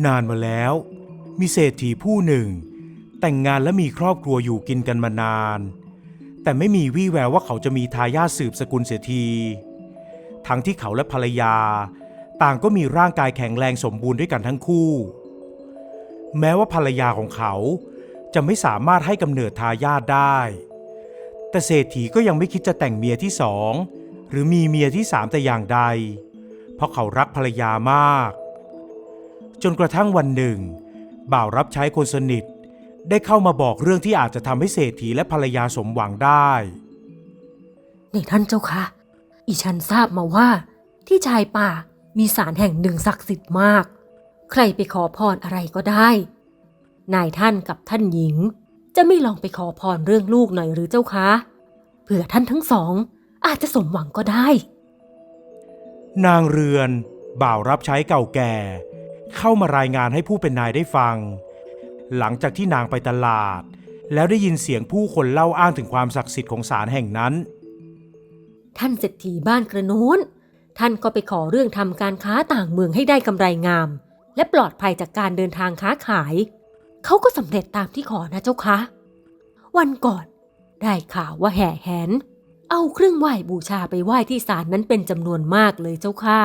นานมาแล้วมีเศรษฐีผู้หนึ่งแต่งงานและมีครอบครัวอยู่กินกันมานานแต่ไม่มีวี่แววว่าเขาจะมีทายาทสืบสกุลเสียทีทั้งที่เขาและภรรยาต่างก็มีร่างกายแข็งแรงสมบูรณ์ด้วยกันทั้งคู่แม้ว่าภรรยาของเขาจะไม่สามารถให้กำเนิดทายาทได้แต่เศรษฐีก็ยังไม่คิดจะแต่งเมียที่สองหรือมีเมียที่สามแต่อย่างใดเพราะเขารักภรรยามากจนกระทั่งวันหนึ่งบ่าวรับใช้คนสนิทได้เข้ามาบอกเรื่องที่อาจจะทำให้เศรษฐีและภรรยาสมหวังได้นี่ท่านเจ้าค่ะอีฉันทราบมาว่าที่ชายป่ามีศาลแห่งหนึ่งศักดิ์สิทธิ์มากใครไปขอพรอะไรก็ได้นายท่านกับท่านหญิงจะไม่ลองไปขอพรเรื่องลูกหน่อยหรือเจ้าคะเผื่อท่านทั้งสองอาจจะสมหวังก็ได้นางเรือนบ่าวรับใช้เก่าแก่เข้ามารายงานให้ผู้เป็นนายได้ฟังหลังจากที่นางไปตลาดแล้วได้ยินเสียงผู้คนเล่าอ้างถึงความศักดิ์สิทธิ์ของศาลแห่งนั้นท่านเศรษฐีบ้านกระโน้นท่านก็ไปขอเรื่องทำการค้าต่างเมืองให้ได้กำไรงามและปลอดภัยจากการเดินทางค้าขายเขาก็สำเร็จตามที่ขอนะเจ้าคะวันก่อนได้ข่าวว่าแห่แหนเอาเครื่องไหว้บูชาไปไหว้ที่ศาลนั้นเป็นจำนวนมากเลยเจ้าค่ะ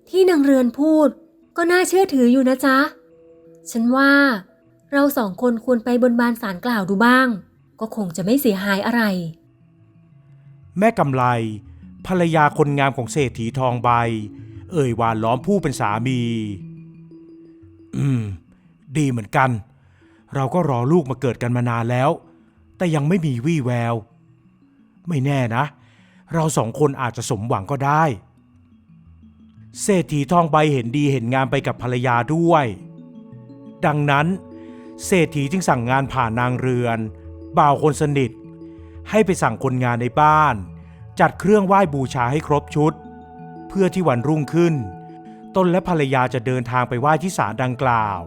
ที่นางเรือนพูดก็น่าเชื่อถืออยู่นะจ๊ะฉันว่าเราสองคนควรไปบนบานศาลกล่าวดูบ้างก็คงจะไม่เสียหายอะไรแม่กำไลภรรยาคนงามของเศรษฐีทองใบเอ่ยหวานล้อมผู้เป็นสามีดีเหมือนกันเราก็รอลูกมาเกิดกันมานานแล้วแต่ยังไม่มีวี่แววไม่แน่นะเราสองคนอาจจะสมหวังก็ได้เศรษฐีทองใบเห็นดีเห็นงามไปกับภรรยาด้วยดังนั้นเศรษฐีจึงสั่งงานผ่านนางเรือนบ่าวคนสนิทให้ไปสั่งคนงานในบ้านจัดเครื่องไหว้บูชาให้ครบชุดเพื่อที่วันรุ่งขึ้นตนและภรรยาจะเดินทางไปไหว้ที่ศาลดังกล่าว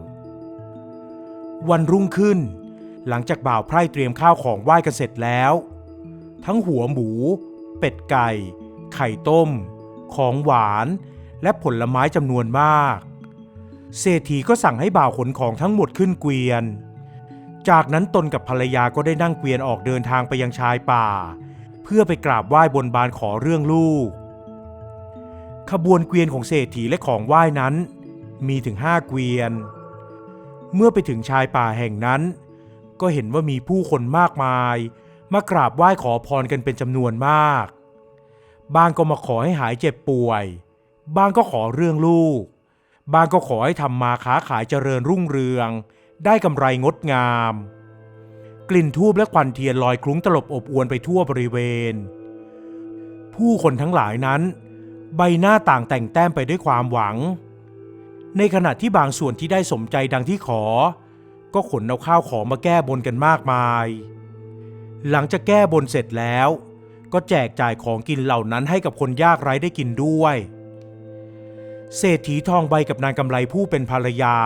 วันรุ่งขึ้นหลังจากบ่าวไพร่เตรียมข้าวของไหว้กันเสร็จแล้วทั้งหัวหมูเป็ดไก่ไข่ต้มของหวานและผลไม้จำนวนมากเศรษฐีก็สั่งให้บ่าวขนของทั้งหมดขึ้นเกวียนจากนั้นตนกับภรรยาก็ได้นั่งเกวียนออกเดินทางไปยังชายป่าเพื่อไปกราบไหว้บนบานขอเรื่องลูกขบวนเกวียนของเศรษฐีและของไหว้นั้นมีถึง5 เกวียนเมื่อไปถึงชายป่าแห่งนั้นก็เห็นว่ามีผู้คนมากมายมากราบไหว้ขอพรกันเป็นจำนวนมากบางก็มาขอให้หายเจ็บป่วยบางก็ขอเรื่องลูกบางก็ขอให้ทำมาค้าขายเจริญรุ่งเรืองได้กำไรงดงามกลิ่นธูปและควันเทียนลอยคลุ้งตลบอบอวนไปทั่วบริเวณผู้คนทั้งหลายนั้นใบหน้าต่างแต่งแต้มไปด้วยความหวังในขณะที่บางส่วนที่ได้สมใจดังที่ขอก็ขนเอาข้าวของมาแก้บนกันมากมายหลังจากแก้บนเสร็จแล้วก็แจกจ่ายของกินเหล่านั้นให้กับคนยากไร้ได้กินด้วยเศรษฐีทองใบกับนางกำไลผู้เป็นภรรยา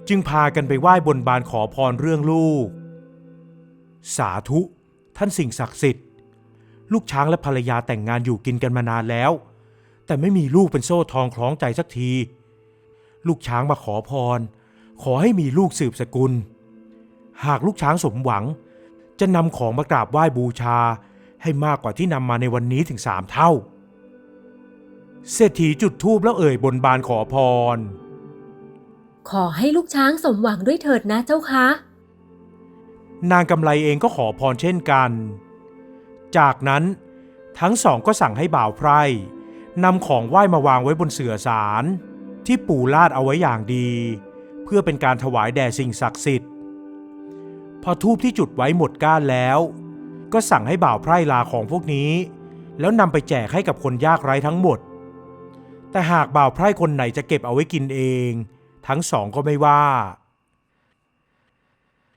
จึงพากันไปไหว้บนบานขอพรเรื่องลูกสาธุท่านสิ่งศักดิ์สิทธิ์ลูกช้างและภรรยาแต่งงานอยู่กินกันมานานแล้วแต่ไม่มีลูกเป็นโซ่ทองคล้องใจสักทีลูกช้างมาขอพรขอให้มีลูกสืบสกุลหากลูกช้างสมหวังจะนำของมากราบไหว้บูชาให้มากกว่าที่นำมาในวันนี้ถึง3 เท่าเศรษฐีจุดธูปแล้วเอ่ยบนบานขอพรขอให้ลูกช้างสมหวังด้วยเถิดนะเจ้าคะนางกำไลเองก็ขอพรเช่นกันจากนั้นทั้งสองก็สั่งให้บ่าวไพร่นำของไหว้มาวางไว้บนเสื่อศาลที่ปูลาดเอาไว้อย่างดีเพื่อเป็นการถวายแด่สิ่งศักดิ์สิทธิ์พอธูปที่จุดไว้หมดก้านแล้วก็สั่งให้บ่าวไพร่ลาของพวกนี้แล้วนำไปแจกให้กับคนยากไร้ทั้งหมดแต่หากบ่าวไพร่คนไหนจะเก็บเอาไว้กินเองทั้งสองก็ไม่ว่า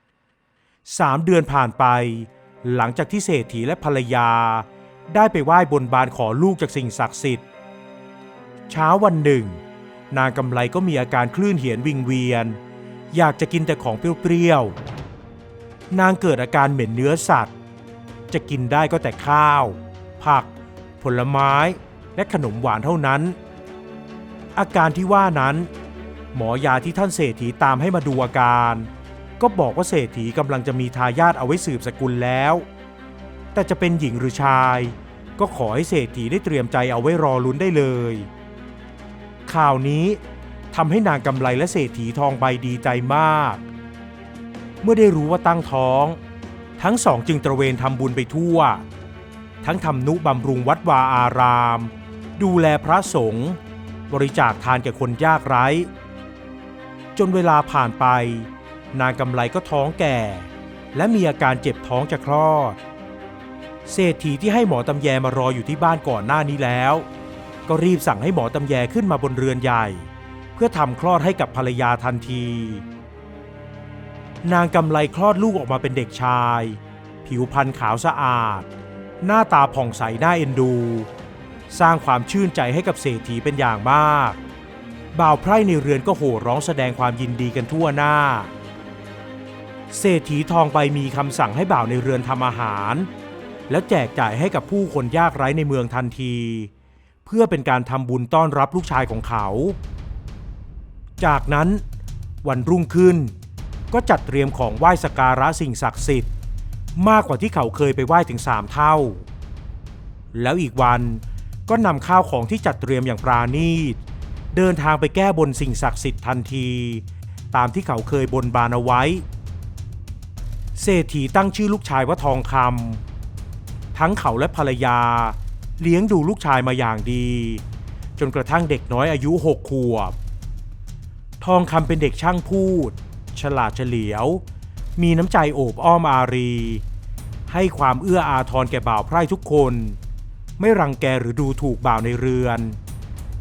3 เดือนผ่านไปหลังจากที่เศรษฐีและภรรยาได้ไปไหว้บนบานขอลูกจากสิ่งศักดิ์สิทธิ์เช้าวันหนึ่งนางกำไลก็มีอาการคลื่นเหียนวิงเวียนอยากจะกินแต่ของเปรี้ยวๆนางเกิดอาการเหม็นเนื้อสัตว์จะกินได้ก็แต่ข้าวผักผลไม้และขนมหวานเท่านั้น อาการที่ว่านั้นหมอยาที่ท่านเศรษฐีตามให้มาดูอาการก็บอกว่าเศรษฐีกำลังจะมีทายาทเอาไว้สืบสกุลแล้วแต่จะเป็นหญิงหรือชายก็ขอให้เศรษฐีได้เตรียมใจเอาไว้รอลุ้นได้เลยข่าวนี้ทำให้นางกำไลและเศรษฐีทองใบดีใจมากเมื่อได้รู้ว่าตั้งท้องทั้งสองจึงตระเวนทำบุญไปทั่วทั้งทำนุบำรุงวัดวาอารามดูแลพระสงฆ์บริจาคทานแก่คนยากไร้จนเวลาผ่านไปนางกำไลก็ท้องแก่และมีอาการเจ็บท้องจะคลอดเศรษฐีที่ให้หมอตำแยมารออยู่ที่บ้านก่อนหน้านี้แล้วก็รีบสั่งให้หมอตำแยขึ้นมาบนเรือนใหญ่เพื่อทำคลอดให้กับภรรยาทันทีนางกำไลคลอดลูกออกมาเป็นเด็กชายผิวพรรณขาวสะอาดหน้าตาผ่องใสน่าเอ็นดูสร้างความชื่นใจให้กับเศรษฐีเป็นอย่างมากบ่าวไพร่ในเรือนก็โห่ร้องแสดงความยินดีกันทั่วหน้าเศรษฐีทองใบมีคำสั่งให้บ่าวในเรือนทำอาหารแล้วแจกจ่ายให้กับผู้คนยากไร้ในเมืองทันทีเพื่อเป็นการทำบุญต้อนรับลูกชายของเขาจากนั้นวันรุ่งขึ้นก็จัดเตรียมของไหว้สักการะสิ่งศักดิ์สิทธิ์มากกว่าที่เขาเคยไปไหว้ถึง3 เท่าแล้วอีกวันก็นำข้าวของที่จัดเตรียมอย่างปราณีตเดินทางไปแก้บนสิ่งศักดิ์สิทธิ์ทันทีตามที่เขาเคยบนบานเอาไว้เศรษฐีตั้งชื่อลูกชายว่าทองคำทั้งเขาและภรรยาเลี้ยงดูลูกชายมาอย่างดีจนกระทั่งเด็กน้อยอายุ6 ขวบทองคำเป็นเด็กช่างพูดฉลาดเฉลียวมีน้ำใจโอบอ้อมอารีให้ความเอื้ออาทรแก่บ่าวไพร่ทุกคนไม่รังแกหรือดูถูกบ่าวในเรือน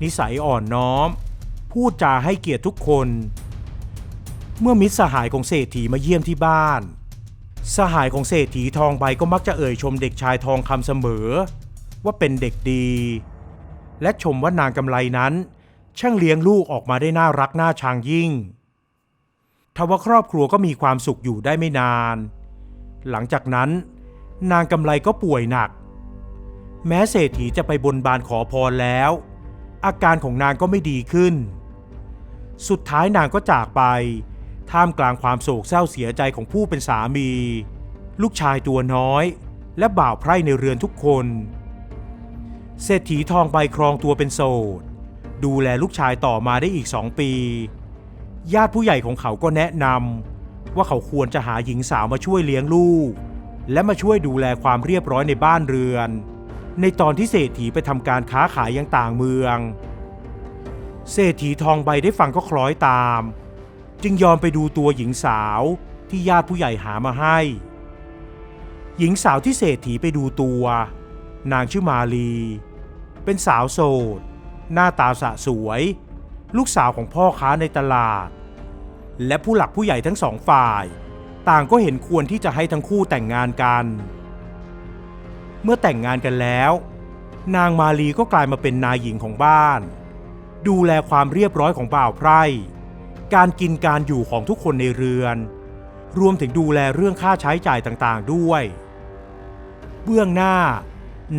นิสัยอ่อนน้อมพูดจาให้เกียรติทุกคนเมื่อมิตรสหายของเศรษฐีมาเยี่ยมที่บ้านสหายของเศรษฐีทองใบก็มักจะเอ่ยชมเด็กชายทองคำเสมอว่าเป็นเด็กดีและชมว่านางกำไลนั้นช่างเลี้ยงลูกออกมาได้น่ารักน่าชังยิ่งทว่าครอบครัวก็มีความสุขอยู่ได้ไม่นานหลังจากนั้นนางกำไลก็ป่วยหนักแม้เศรษฐีจะไปบนบานขอพรแล้วอาการของนางก็ไม่ดีขึ้นสุดท้ายนางก็จากไปท่ามกลางความโศกเศร้าเสียใจของผู้เป็นสามีลูกชายตัวน้อยและบ่าวไพร่ในเรือนทุกคนเศรษฐีทองใบครองตัวเป็นโสดดูแลลูกชายต่อมาได้อีก2 ปีญาติผู้ใหญ่ของเขาก็แนะนำว่าเขาควรจะหาหญิงสาวมาช่วยเลี้ยงลูกและมาช่วยดูแลความเรียบร้อยในบ้านเรือนในตอนที่เศรษฐีไปทำการค้าขายยังต่างเมืองเศรษฐีทองใบได้ฟังก็คล้อยตามจึงยอมไปดูตัวหญิงสาวที่ญาติผู้ใหญ่หามาให้หญิงสาวที่เศรษฐีไปดูตัวนางชื่อมาลีเป็นสาวโสดหน้าตาสะสวยลูกสาวของพ่อค้าในตลาดและผู้หลักผู้ใหญ่ทั้ง2 ฝ่ายต่างก็เห็นควรที่จะให้ทั้งคู่แต่งงานกันเมื่อแต่งงานกันแล้วนางมาลีก็กลายมาเป็นนายหญิงของบ้านดูแลความเรียบร้อยของบ่าวไพร่การกินการอยู่ของทุกคนในเรือนรวมถึงดูแลเรื่องค่าใช้จ่ายต่างๆด้วยเบื้องหน้า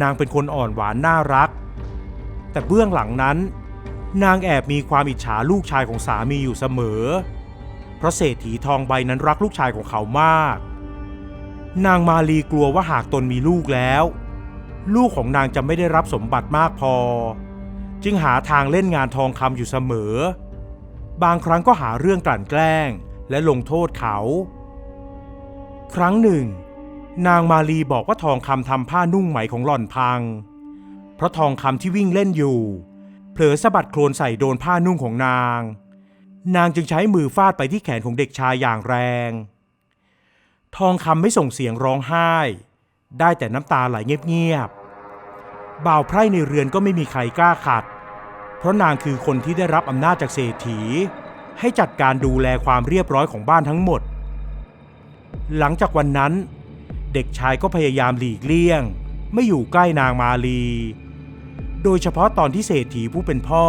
นางเป็นคนอ่อนหวานน่ารักแต่เบื้องหลังนั้นนางแอบมีความอิจฉาลูกชายของสามีอยู่เสมอเพราะเศรษฐีทองใบนั้นรักลูกชายของเขามากนางมาลีกลัวว่าหากตนมีลูกแล้วลูกของนางจะไม่ได้รับสมบัติมากพอจึงหาทางเล่นงานทองคำอยู่เสมอบางครั้งก็หาเรื่องกลั่นแกล้งและลงโทษเขาครั้งหนึ่งนางมาลีบอกว่าทองคำทำผ้านุ่งไหมของหล่อนพังเพราะทองคำที่วิ่งเล่นอยู่เผลอสะบัดโคลนใส่โดนผ้านุ่งของนางจึงใช้มือฟาดไปที่แขนของเด็กชายอย่างแรงทองคำไม่ส่งเสียงร้องไห้ได้แต่น้ำตาไหลเงียบๆบ่าวไพร่ในเรือนก็ไม่มีใครกล้าขัดเพราะนางคือคนที่ได้รับอำนาจจากเศรษฐีให้จัดการดูแลความเรียบร้อยของบ้านทั้งหมดหลังจากวันนั้นเด็กชายก็พยายามหลีกเลี่ยงไม่อยู่ใกล้นางมาลีโดยเฉพาะตอนที่เศรษฐีผู้เป็นพ่อ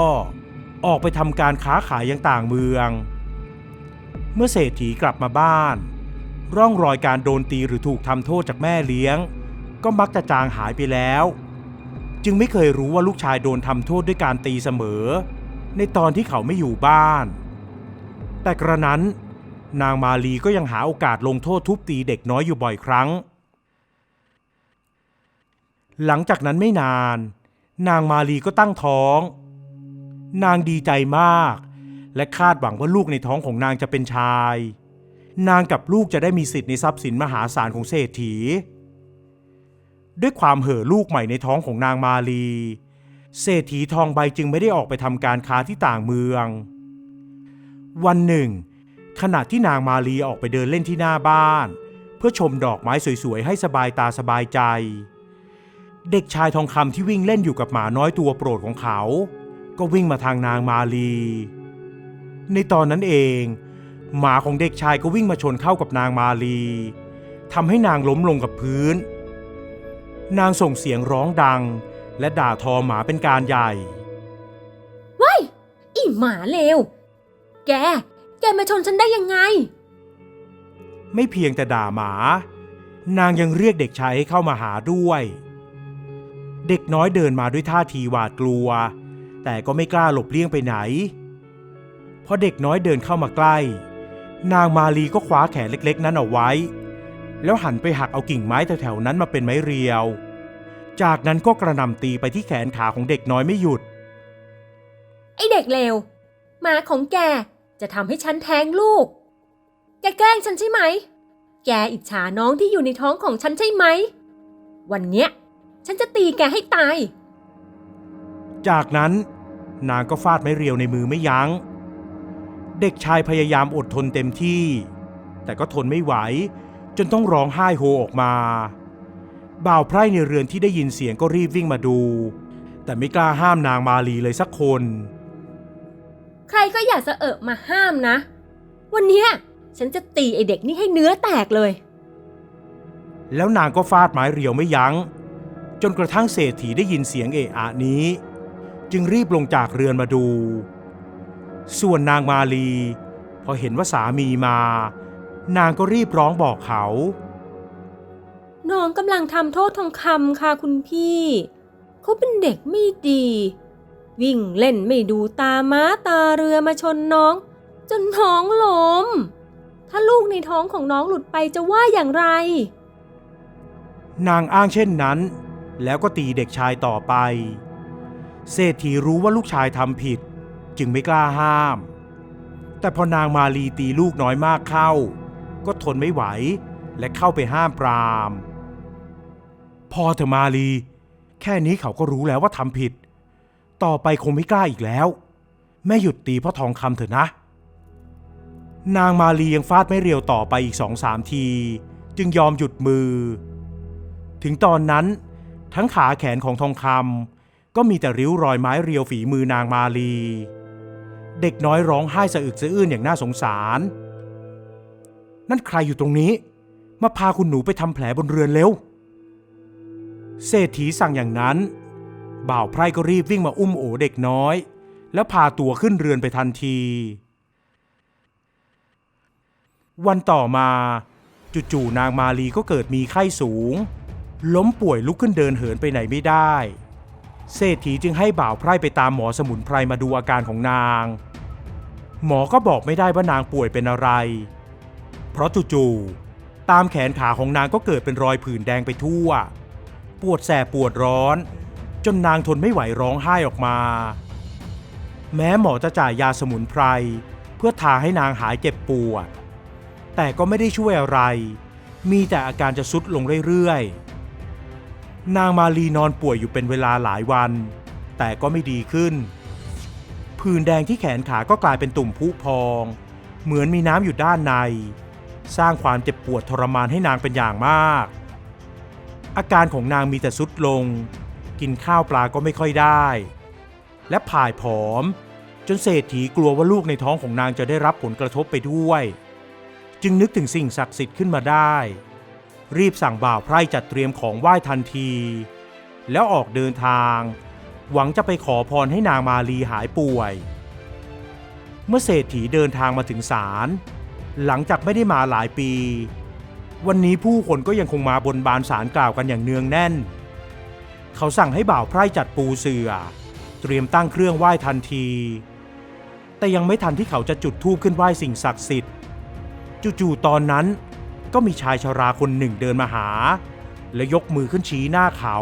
ออกไปทำการค้าขายยังต่างเมืองเมื่อเศรษฐีกลับมาบ้านร่องรอยการโดนตีหรือถูกทำโทษจากแม่เลี้ยงก็มักจะจางหายไปแล้วจึงไม่เคยรู้ว่าลูกชายโดนทำโทษด้วยการตีเสมอ ในตอนที่เขาไม่อยู่บ้านแต่กระนั้นนางมาลีก็ยังหาโอกาสลงโทษทุบตีเด็กน้อยอยู่บ่อยครั้งหลังจากนั้นไม่นานนางมาลีก็ตั้งท้องนางดีใจมากและคาดหวังว่าลูกในท้องของนางจะเป็นชายนางกับลูกจะได้มีสิทธิ์ในทรัพย์สินมหาศาลของเศรษฐีด้วยความเห่อลูกใหม่ในท้องของนางมาลีเศรษฐีทองใบจึงไม่ได้ออกไปทำการค้าที่ต่างเมืองวันหนึ่งขณะที่นางมาลีออกไปเดินเล่นที่หน้าบ้านเพื่อชมดอกไม้สวยๆให้สบายตาสบายใจเด็กชายทองคำที่วิ่งเล่นอยู่กับหมาน้อยตัวโปรดของเขาก็วิ่งมาทางนางมาลีในตอนนั้นเองหมาของเด็กชายก็วิ่งมาชนเข้ากับนางมาลีทำให้นางล้มลงกับพื้นนางส่งเสียงร้องดังและด่าทอหมาเป็นการใหญ่ว้ายอีหมาเลวแกมาชนฉันได้ยังไงไม่เพียงแต่ด่าหมานางยังเรียกเด็กชายให้เข้ามาหาด้วยเด็กน้อยเดินมาด้วยท่าทีหวาดกลัวแต่ก็ไม่กล้าหลบเลี่ยงไปไหนพอเด็กน้อยเดินเข้ามาใกล้นางมาลีก็คว้าแขนเล็กๆนั้นเอาไว้แล้วหันไปหักเอากิ่งไม้แถวๆนั้นมาเป็นไม้เรียวจากนั้นก็กระหน่ำตีไปที่แขนขาของเด็กน้อยไม่หยุดไอ้เด็กเลวหมาของแกจะทำให้ฉันแท้งลูกแกแกล้งฉันใช่ไหมแกอิจฉาน้องที่อยู่ในท้องของฉันใช่ไหมวันเนี้ยฉันจะตีแกให้ตายจากนั้นนางก็ฟาดไม้เรียวในมือไม่ยั้งเด็กชายพยายามอดทนเต็มที่แต่ก็ทนไม่ไหวจนต้องร้องไห้โฮออกมาบ่าวไพร่ในเรือนที่ได้ยินเสียงก็รีบวิ่งมาดูแต่ไม่กล้าห้ามนางมาลีเลยสักคนใครก็อยากจะมาห้ามนะวันเนี้ยฉันจะตีไอเด็กนี่ให้เนื้อแตกเลยแล้วนางก็ฟาดไม้เรียวไม่ยั้งจนกระทั่งเศรษฐีได้ยินเสียงเอะอะนี้จึงรีบลงจากเรือนมาดูส่วนนางมาลีพอเห็นว่าสามีมานางก็รีบร้องบอกเขาน้องกำลังทำโทษทองคำค่ะคุณพี่เขาเป็นเด็กไม่ดีวิ่งเล่นไม่ดูตาม้าตาเรือมาชนน้องจนท้องล้มถ้าลูกในท้องของน้องหลุดไปจะว่าอย่างไรนางอ้างเช่นนั้นแล้วก็ตีเด็กชายต่อไปเศรษฐีรู้ว่าลูกชายทำผิดจึงไม่กล้าห้ามแต่พอนางมาลีตีลูกน้อยมากเข้าก็ทนไม่ไหวและเข้าไปห้ามปรามพอเถอะมาลีแค่นี้เขาก็รู้แล้วว่าทำผิดต่อไปคงไม่กล้าอีกแล้วแม่หยุดตีพ่อทองคำเถอะนะนางมาลียังฟาดไม่เรียวต่อไปอีก 2-3 ทีจึงยอมหยุดมือถึงตอนนั้นทั้งขาแขนของทองคำก็มีแต่ริ้วรอยไม้เรียวฝีมือนางมาลีเด็กน้อยร้องไห้สะอึกสะอื้นอย่างน่าสงสารนั่นใครอยู่ตรงนี้มาพาคุณหนูไปทำแผลบนเรือนเร็วเศรษฐีสั่งอย่างนั้นบ่าวไพร่ก็รีบวิ่งมาอุ้มโอเด็กน้อยแล้วพาตัวขึ้นเรือนไปทันทีวันต่อมาจู่ๆนางมาลีก็เกิดมีไข้สูงล้มป่วยลุกขึ้นเดินเหินไปไหนไม่ได้เศรษฐีจึงให้บ่าวไพร่ไปตามหมอสมุนไพรมาดูอาการของนางหมอก็บอกไม่ได้ว่านางป่วยเป็นอะไรเพราะจู่ๆตามแขนขาของนางก็เกิดเป็นรอยผื่นแดงไปทั่วปวดแสบปวดร้อนจนนางทนไม่ไหวร้องไห้ออกมาแม้หมอจะจ่ายยาสมุนไพรเพื่อทาให้นางหายเจ็บปวดแต่ก็ไม่ได้ช่วยอะไรมีแต่อาการจะทรุดลงเรื่อยๆนางมาลีนอนป่วยอยู่เป็นเวลาหลายวันแต่ก็ไม่ดีขึ้นผื่นแดงที่แขนขาก็กลายเป็นตุ่มพุพองเหมือนมีน้ำอยู่ด้านในสร้างความเจ็บปวดทรมานให้นางเป็นอย่างมากอาการของนางมีแต่ทรุดลงกินข้าวปลาก็ไม่ค่อยได้และผ่ายผอมจนเศรษฐีกลัวว่าลูกในท้องของนางจะได้รับผลกระทบไปด้วยจึงนึกถึงสิ่งศักดิ์สิทธิ์ขึ้นมาได้รีบสั่งบ่าวไพร่จัดเตรียมของไหว้ทันทีแล้วออกเดินทางหวังจะไปขอพรให้นางมาลีหายป่วยเมื่อเศรษฐีเดินทางมาถึงศาลหลังจากไม่ได้มาหลายปีวันนี้ผู้คนก็ยังคงมาบนบานศาลกล่าวกันอย่างเนืองแน่นเขาสั่งให้บ่าวไพร่จัดปูเสื่อเตรียมตั้งเครื่องไหว้ทันที แต่ยังไม่ทันที่เขาจะจุดธูปขึ้นไหว้สิ่งศักดิ์สิทธิ์จู่ๆตอนนั้นก็มีชายชราคนหนึ่งเดินมาหาและยกมือขึ้นชี้หน้าเขา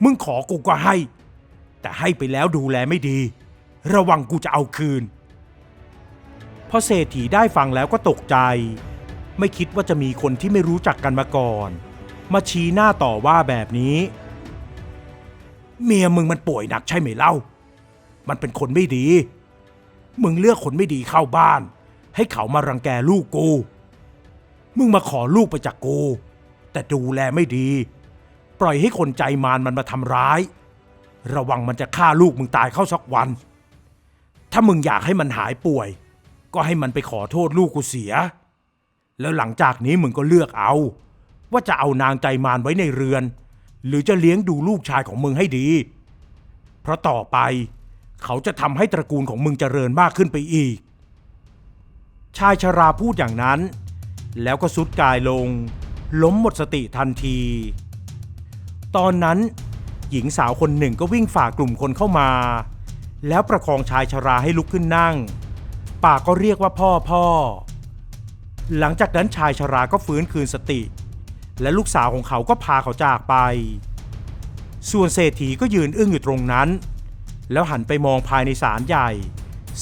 มึงขอกูก็ให้แต่ให้ไปแล้วดูแลไม่ดีระวังกูจะเอาคืนพอเศรษฐีได้ฟังแล้วก็ตกใจไม่คิดว่าจะมีคนที่ไม่รู้จักกันมาก่อนมาชี้หน้าต่อว่าแบบนี้เมียมึงมันป่วยหนักใช่ไหมเล่ามันเป็นคนไม่ดีมึงเลือกคนไม่ดีเข้าบ้านให้เขามารังแกลูกกูมึงมาขอลูกไปจากกูแต่ดูแลไม่ดีปล่อยให้คนใจมารมันมาทำร้ายระวังมันจะฆ่าลูกมึงตายเข้าสักวันถ้ามึงอยากให้มันหายป่วยก็ให้มันไปขอโทษลูกกูเสียแล้วหลังจากนี้มึงก็เลือกเอาว่าจะเอานางใจมารไว้ในเรือนหรือจะเลี้ยงดูลูกชายของมึงให้ดีเพราะต่อไปเขาจะทำให้ตระกูลของมึงเจริญมากขึ้นไปอีกชายชราพูดอย่างนั้นแล้วก็ทรุดกายลงล้มหมดสติทันทีตอนนั้นหญิงสาวคนหนึ่งก็วิ่งฝ่ากลุ่มคนเข้ามาแล้วประคองชายชราให้ลุกขึ้นนั่งปากก็เรียกว่าพ่อหลังจากนั้นชายชราก็ฟื้นคืนสติและลูกสาวของเขาก็พาเขาจากไปส่วนเศรษฐีก็ยืนอึ้งอยู่ตรงนั้นแล้วหันไปมองภายในศาลใหญ่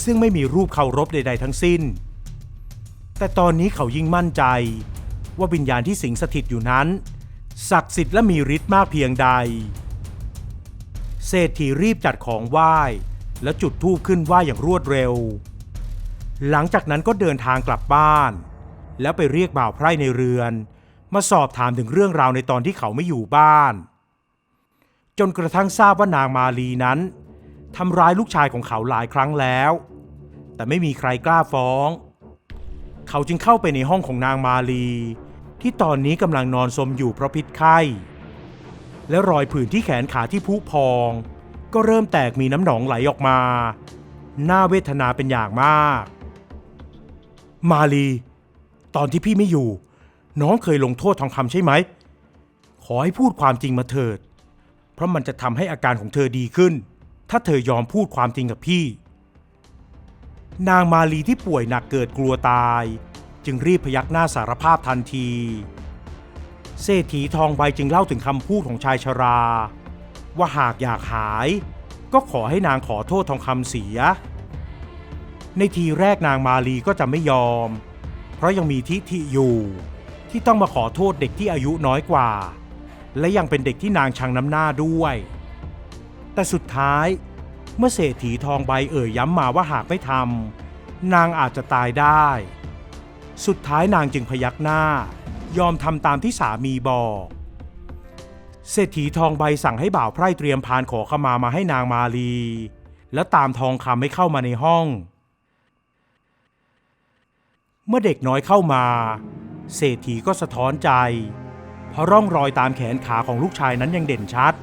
ซึ่งไม่มีรูปเคารพใดๆทั้งสิ้นแต่ตอนนี้เขายิ่งมั่นใจว่าวิญญาณที่สิงสถิตอยู่นั้นศักดิ์สิทธิ์และมีฤทธิ์มากเพียงใดเศรษฐีรีบจัดของไหว้แล้วจุดธูปขึ้นไหว้อย่างรวดเร็วหลังจากนั้นก็เดินทางกลับบ้านแล้วไปเรียกบ่าวไพร่ในเรือนมาสอบถามถึงเรื่องราวในตอนที่เขาไม่อยู่บ้านจนกระทั่งทราบว่านางมาลีนั้นทำร้ายลูกชายของเขาหลายครั้งแล้วแต่ไม่มีใครกล้าฟ้องเขาจึงเข้าไปในห้องของนางมาลีที่ตอนนี้กำลังนอนซมอยู่เพราะพิษไข้และรอยผื่นที่แขนขาที่พุพองก็เริ่มแตกมีน้ำหนองไหลออกมาน่าเวทนาเป็นอย่างมากมาลีตอนที่พี่ไม่อยู่น้องเคยลงโทษทองคำใช่ไหมขอให้พูดความจริงมาเถิดเพราะมันจะทำให้อาการของเธอดีขึ้นถ้าเธอยอมพูดความจริงกับพี่นางมาลีที่ป่วยหนักเกิดกลัวตายจึงรีบพยักหน้าสารภาพทันทีเศรษฐีทองใบจึงเล่าถึงคำพูดของชายชราว่าหากอยากหายก็ขอให้นางขอโทษทองคำเสียในทีแรกนางมาลีก็จะไม่ยอมเพราะยังมีทิฐิอยู่ที่ต้องมาขอโทษเด็กที่อายุน้อยกว่าและยังเป็นเด็กที่นางชังน้ำหน้าด้วยแต่สุดท้ายเมื่อเศรษฐีทองใบย้ำมาว่าหากไม่ทำนางอาจจะตายได้สุดท้ายนางจึงพยักหน้ายอมทำตามที่สามีบอกเศรษฐีทองใบสั่งให้บ่าวไพร่เตรียมพานขอขมาให้นางมาลีแล้วตามทองคำให้เข้ามาในห้องเมื่อเด็กน้อยเข้ามาเศรษฐีก็สะท้อนใจเพราะร่องรอยตามแขนขาของลูกชายนั้นยังเด่นชัด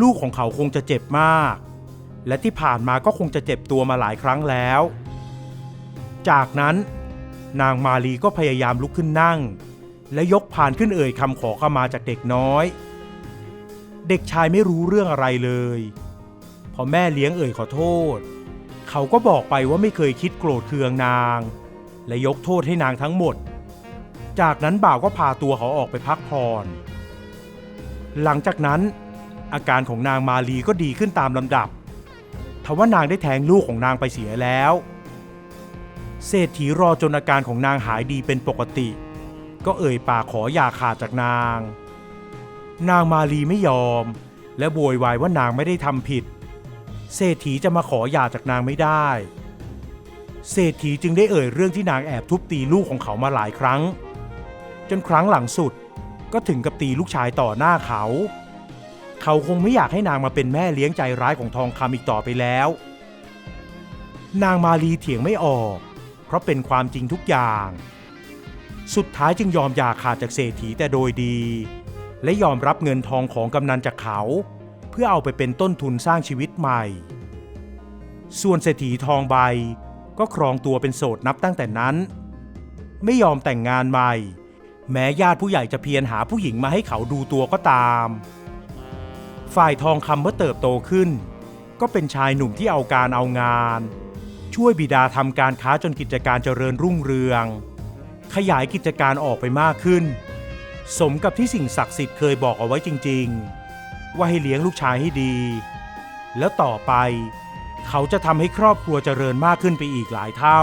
ลูกของเขาคงจะเจ็บมากและที่ผ่านมาก็คงจะเจ็บตัวมาหลายครั้งแล้วจากนั้นนางมาลีก็พยายามลุกขึ้นนั่งและยกพานขึ้นคำขอขมาจากเด็กน้อยเด็กชายไม่รู้เรื่องอะไรเลยพอแม่เลี้ยงขอโทษเขาก็บอกไปว่าไม่เคยคิดโกรธเคืองนางและยกโทษให้นางทั้งหมดจากนั้นบ่าวก็พาตัวเขาออกไปพักผ่อนหลังจากนั้นอาการของนางมาลีก็ดีขึ้นตามลำดับทว่านางได้แทงลูกของนางไปเสียแล้วเศรษฐีรอจนอาการของนางหายดีเป็นปกติก็ปากขออย่าขาดจากนางมาลีไม่ยอมและโวยวายว่านางไม่ได้ทำผิดเศรษฐีจะมาขอหย่าจากนางไม่ได้เศรษฐีจึงได้เรื่องที่นางแอบทุบตีลูกของเขามาหลายครั้งจนครั้งหลังสุดก็ถึงกับตีลูกชายต่อหน้าเขาคงไม่อยากให้นางมาเป็นแม่เลี้ยงใจร้ายของทองคำอีกต่อไปแล้วนางมาลีเถียงไม่ออกเพราะเป็นความจริงทุกอย่างสุดท้ายจึงยอมหย่าขาดจากเศรษฐีแต่โดยดีและยอมรับเงินทองของกำนันจากเขาเพื่อเอาไปเป็นต้นทุนสร้างชีวิตใหม่ส่วนเศรษฐีทองใบก็ครองตัวเป็นโสดนับตั้งแต่นั้นไม่ยอมแต่งงานใหม่แม้ญาติผู้ใหญ่จะเพียรหาผู้หญิงมาให้เขาดูตัวก็ตามฝ่ายทองคำเมื่อเติบโตขึ้น ก็เป็นชายหนุ่มที่เอาการเอางานช่วยบิดาทำการค้าจนกิจการเจริญรุ่งเรืองขยายกิจการออกไปมากขึ้นสมกับที่สิ่งศักดิ์สิทธิ์เคยบอกเอาไว้จริงๆว่าให้เลี้ยงลูกชายให้ดีแล้วต่อไปเขาจะทำให้ครอบครัวเจริญมากขึ้นไปอีกหลายเท่า